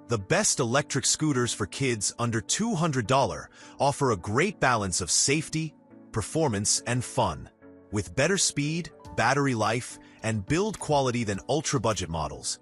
The best electric scooters for kids under $200 offer a great balance of safety, performance, and fun. With better speed, battery life, and build quality than ultra-budget models.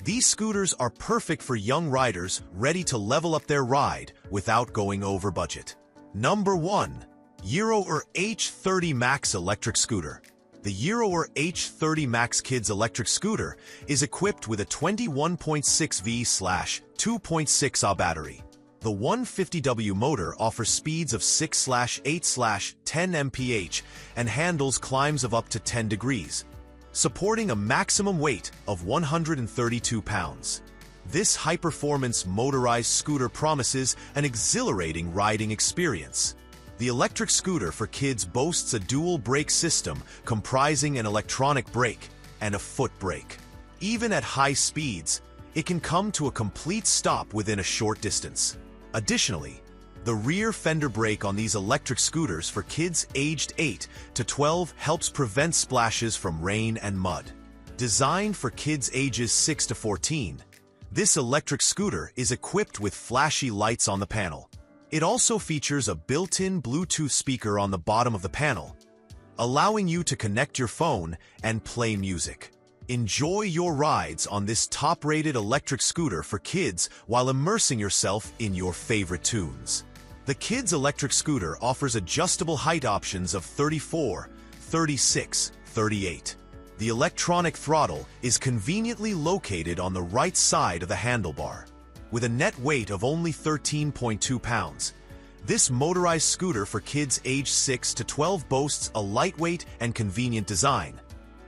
These scooters are perfect for young riders ready to level up their ride without going over budget. Number 1. Gyroor H30 Max Electric Scooter. The Gyroor H30 Max Kids Electric Scooter is equipped with a 21.6V/2.6 Ah battery. The 150W motor offers speeds of 6/8/10 mph and handles climbs of up to 10 degrees, supporting a maximum weight of 132 pounds. This high-performance motorized scooter promises an exhilarating riding experience. The electric scooter for kids boasts a dual brake system comprising an electronic brake and a foot brake. Even at high speeds, it can come to a complete stop within a short distance. Additionally, the rear fender brake on these electric scooters for kids aged 8 to 12 helps prevent splashes from rain and mud. Designed for kids ages 6 to 14, this electric scooter is equipped with flashy lights on the panel. It also features a built-in Bluetooth speaker on the bottom of the panel, allowing you to connect your phone and play music. Enjoy your rides on this top-rated electric scooter for kids while immersing yourself in your favorite tunes. The kids' electric scooter offers adjustable height options of 34, 36, 38. The electronic throttle is conveniently located on the right side of the handlebar. With a net weight of only 13.2 pounds, this motorized scooter for kids aged 6 to 12 boasts a lightweight and convenient design,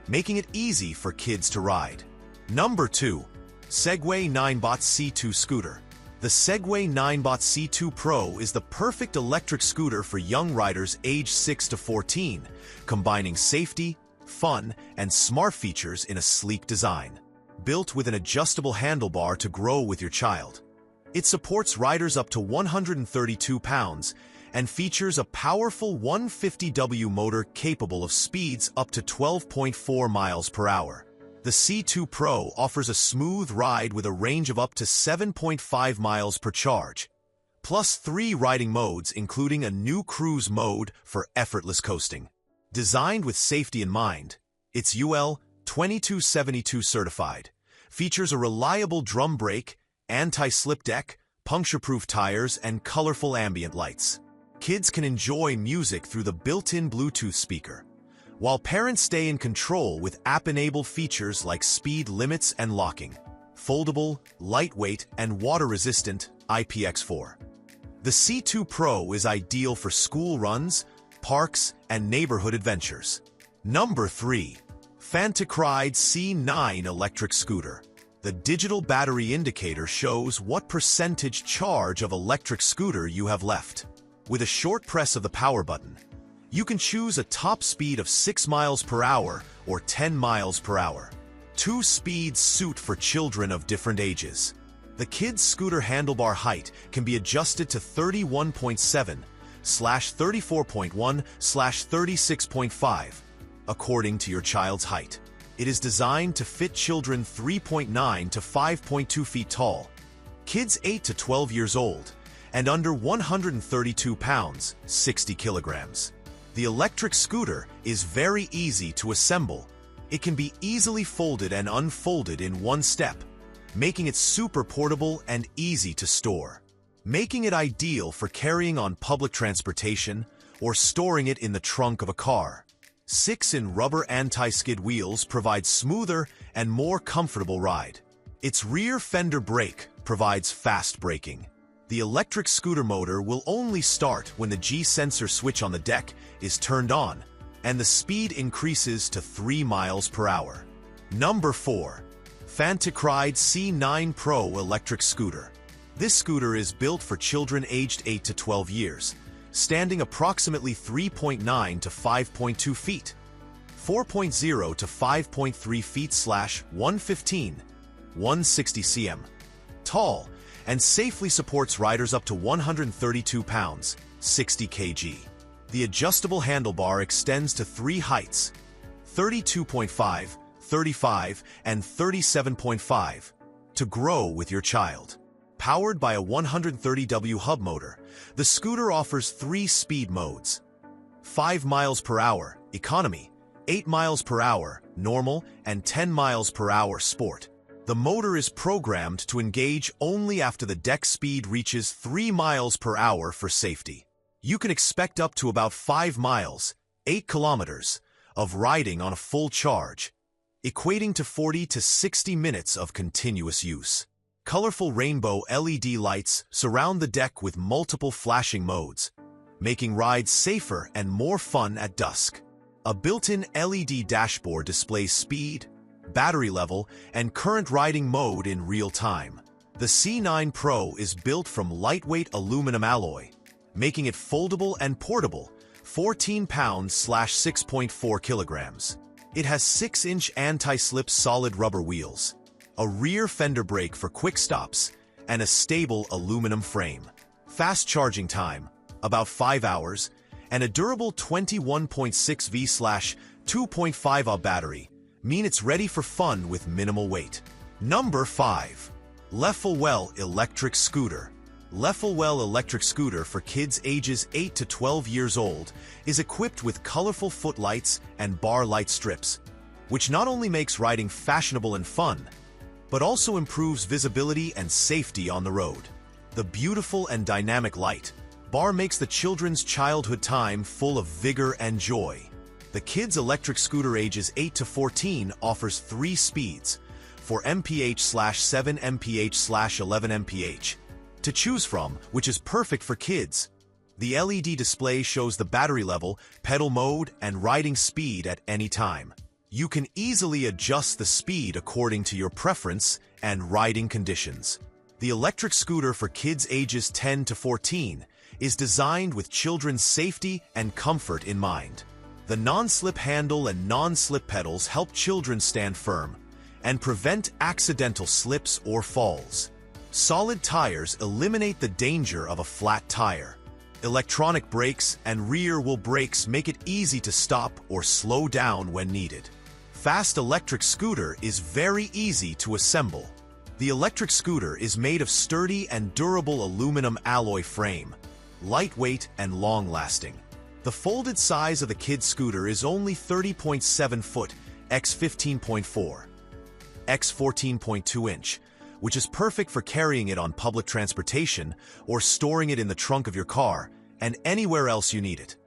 making it easy for kids to ride. Number 2. Segway Ninebot C2 Scooter. The Segway Ninebot C2 Pro is the perfect electric scooter for young riders aged 6 to 14, combining safety, fun, and smart features in a sleek design. Built with an adjustable handlebar to grow with your child. It supports riders up to 132 pounds and features a powerful 150W motor capable of speeds up to 12.4 miles per hour. The C2 Pro offers a smooth ride with a range of up to 7.5 miles per charge, plus 3 riding modes including a new cruise mode for effortless coasting. Designed with safety in mind, it's UL 2272 certified, features a reliable drum brake, anti-slip deck, puncture-proof tires, and colorful ambient lights. Kids can enjoy music through the built-in Bluetooth speaker, while parents stay in control with app-enabled features like speed limits and locking. Foldable, lightweight, and water-resistant IPX4. The C2 Pro is ideal for school runs, parks, and neighborhood adventures. Number 3. FanttikRide C9 Electric Scooter. The digital battery indicator shows what percentage charge of electric scooter you have left. With a short press of the power button, you can choose a top speed of 6 miles per hour or 10 miles per hour. 2 speeds suit for children of different ages. The kids' scooter handlebar height can be adjusted to 31.7/34.1/36.5. according to your child's height. It is designed to fit children 3.9 to 5.2 feet tall, kids 8 to 12 years old, and under 132 pounds, 60 kilograms. The electric scooter is very easy to assemble. It can be easily folded and unfolded in one step, making it super portable and easy to store, making it ideal for carrying on public transportation or storing it in the trunk of a car. 6-in rubber anti-skid wheels provide smoother and more comfortable ride. Its rear fender brake provides fast braking. The electric scooter motor will only start when the G-sensor switch on the deck is turned on, and the speed increases to 3 miles per hour. Number 4. FanttikRide C9 Pro Electric Scooter. This scooter is built for children aged 8 to 12 years, standing approximately 3.9 to 5.2 feet, 4.0 to 5.3 feet/115, 160 cm, tall, and safely supports riders up to 132 pounds, 60 kg. The adjustable handlebar extends to 3 heights, 32.5, 35, and 37.5, to grow with your child. Powered by a 130W hub motor, the scooter offers 3 speed modes: 5 miles per hour, economy, 8 miles per hour, normal, and 10 miles per hour, sport. The motor is programmed to engage only after the deck speed reaches 3 miles per hour for safety. You can expect up to about 5 miles, 8 kilometers, of riding on a full charge, equating to 40 to 60 minutes of continuous use. Colorful rainbow LED lights surround the deck with multiple flashing modes, making rides safer and more fun at dusk. A built-in LED dashboard displays speed, battery level, and current riding mode in real time. The C9 Pro is built from lightweight aluminum alloy, making it foldable and portable, 14 pounds / 6.4 kilograms. It has 6-inch anti-slip solid rubber wheels, a rear fender brake for quick stops, and a stable aluminum frame. Fast charging time, about 5 hours, and a durable 21.6 V/2.5Ah battery mean it's ready for fun with minimal weight. Number 5. LEFELWEL Electric Scooter. LEFELWEL Electric Scooter for kids ages 8 to 12 years old is equipped with colorful footlights and bar light strips, which not only makes riding fashionable and fun, but also improves visibility and safety on the road. The beautiful and dynamic light bar makes the children's childhood time full of vigor and joy. The kids' electric scooter ages 8 to 14 offers 3 speeds, 4 mph/7 mph/11 mph, to choose from, which is perfect for kids. The LED display shows the battery level, pedal mode, and riding speed at any time. You can easily adjust the speed according to your preference and riding conditions. The electric scooter for kids ages 10 to 14 is designed with children's safety and comfort in mind. The non-slip handle and non-slip pedals help children stand firm and prevent accidental slips or falls. Solid tires eliminate the danger of a flat tire. Electronic brakes and rear-wheel brakes make it easy to stop or slow down when needed. Fast electric scooter is very easy to assemble. The electric scooter is made of sturdy and durable aluminum alloy frame, lightweight and long-lasting. The folded size of the kid's scooter is only 30.7 foot x 15.4 x 14.2 inch, which is perfect for carrying it on public transportation or storing it in the trunk of your car and anywhere else you need it.